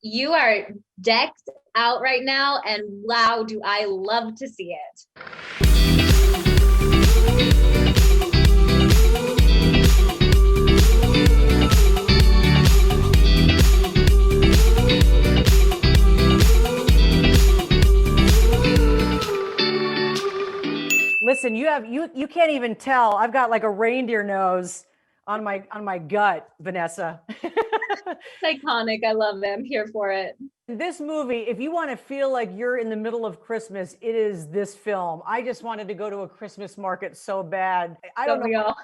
You are decked out right now, and wow, do I love to see it. Listen, you can't even tell. I've got like a reindeer nose on my gut, Vanessa. It's iconic. I love it. I'm here for it. This movie, if you want to feel like you're in the middle of Christmas, it is this film. I just wanted to go to a Christmas market so bad. Don't we all?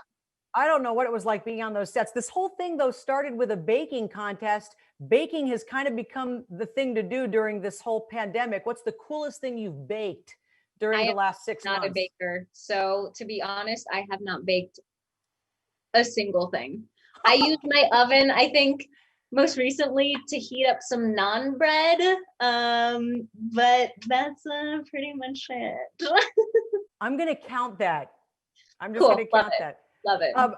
I don't know what it was like being on those sets. This whole thing though started with a baking contest. Baking has kind of become the thing to do during this whole pandemic. What's the coolest thing you've baked I during the am last six not a months? baker. So to be honest, I have not baked a single thing. I use my oven, I think most recently to heat up some naan bread. But that's pretty much it. I'm going to count that. I'm just going Cool. to Love count it. that. Love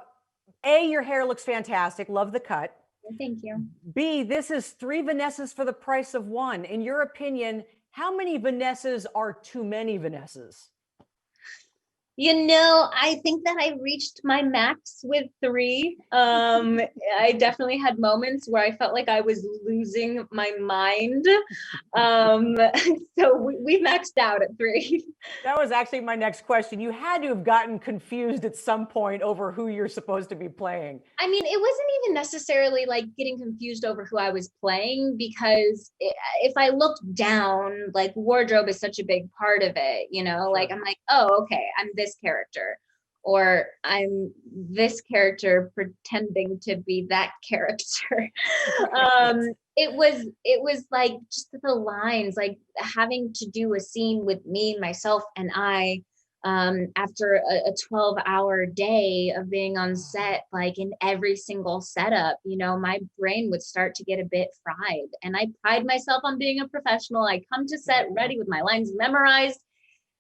it. Your hair looks fantastic. Love the cut. Thank you. B, this is three Vanessas for the price of one. In your opinion, how many Vanessas are too many Vanessas? I think that I reached my max with three. I definitely had moments where I felt like I was losing my mind. Um, so we maxed out at three. That was actually my next question. You had to have gotten confused at some point over who you're supposed to be playing. I mean, it wasn't even necessarily like getting confused over who I was playing because if I looked down, like wardrobe is such a big part of it, like Sure. I'm like, oh, okay, I'm this character, or I'm this character pretending to be that character. Yes. It was like just the lines, like having to do a scene with me, myself, and I after a 12-hour day of being on set, like in every single setup, my brain would start to get a bit fried. And I pride myself on being a professional. I come to set ready with my lines memorized.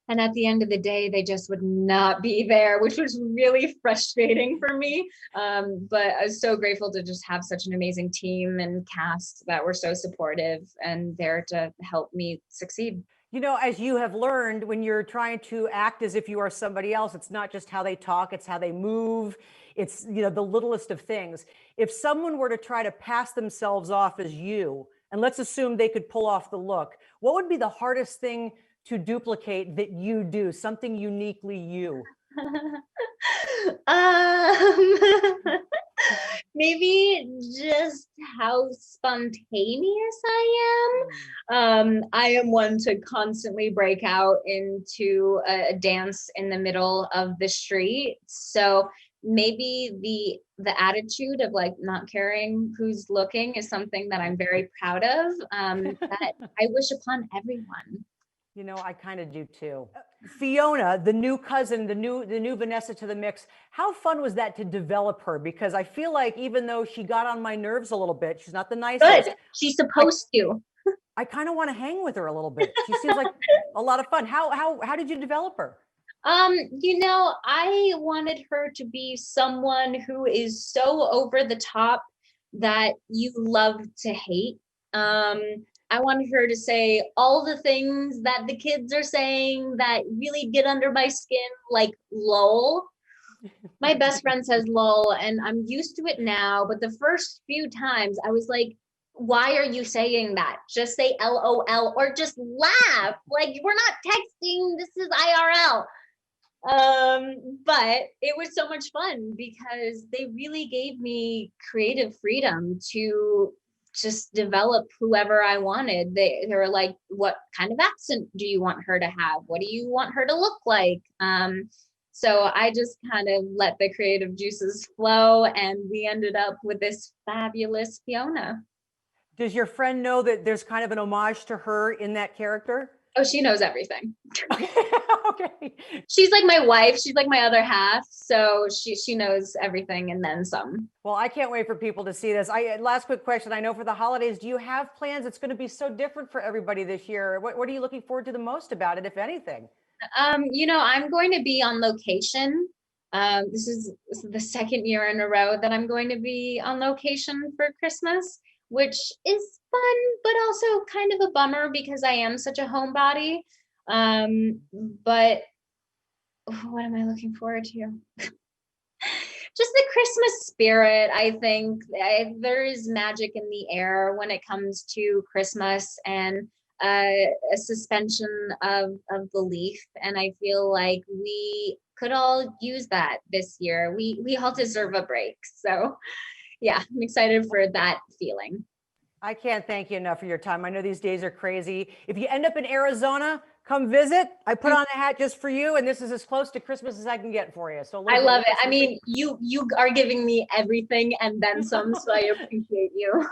And at the end of the day, they just would not be there, which was really frustrating for me. But I was so grateful to just have such an amazing team and cast that were so supportive and there to help me succeed. As you have learned, when you're trying to act as if you are somebody else, it's not just how they talk, it's how they move. It's, the littlest of things. If someone were to try to pass themselves off as you, and let's assume they could pull off the look, what would be the hardest thing to duplicate that you do, something uniquely you? um, maybe just how spontaneous I am. I am one to constantly break out into a dance in the middle of the street. So maybe the attitude of like not caring who's looking is something that I'm very proud of. That I wish upon everyone. I kind of do too. Fiona, the new cousin, the new Vanessa to the mix. How fun was that to develop her? Because I feel like even though she got on my nerves a little bit, she's not the nicest. Good. She's I supposed to. I kind of want to hang with her a little bit. She seems like a lot of fun. How did you develop her? I wanted her to be someone who is so over the top that you love to hate. Um, I wanted her to say all the things that the kids are saying that really get under my skin, like lol. My best friend says lol, and I'm used to it now. But the first few times I was like, why are you saying that? Just say LOL or just laugh. Like, we're not texting, this is IRL. But it was so much fun because they really gave me creative freedom to just develop whoever I wanted. They were like, what kind of accent do you want her to have? What do you want her to look like? So I just kind of let the creative juices flow, and we ended up with this fabulous Fiona. Does your friend know that there's kind of an homage to her in that character? Oh, she knows everything. Okay. She's like my wife. She's like my other half. So she knows everything and then some. Well, I can't wait for people to see this. Last quick question. I know for the holidays, do you have plans? It's going to be so different for everybody this year. What are you looking forward to the most about it, if anything? I'm going to be on location. This is the second year in a row that I'm going to be on location for Christmas, which is fun, but also kind of a bummer because I am such a homebody. But what am I looking forward to? Just the Christmas spirit. I think there is magic in the air when it comes to Christmas, and a suspension of belief. And I feel like we could all use that this year. We all deserve a break. So yeah, I'm excited for that feeling. I can't thank you enough for your time. I know these days are crazy. If you end up in Arizona, come visit. I put on a hat just for you, and this is as close to Christmas as I can get for you. So I love it. I mean, you are giving me everything and then some, so I appreciate you.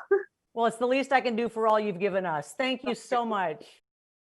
Well, it's the least I can do for all you've given us. Thank you so much.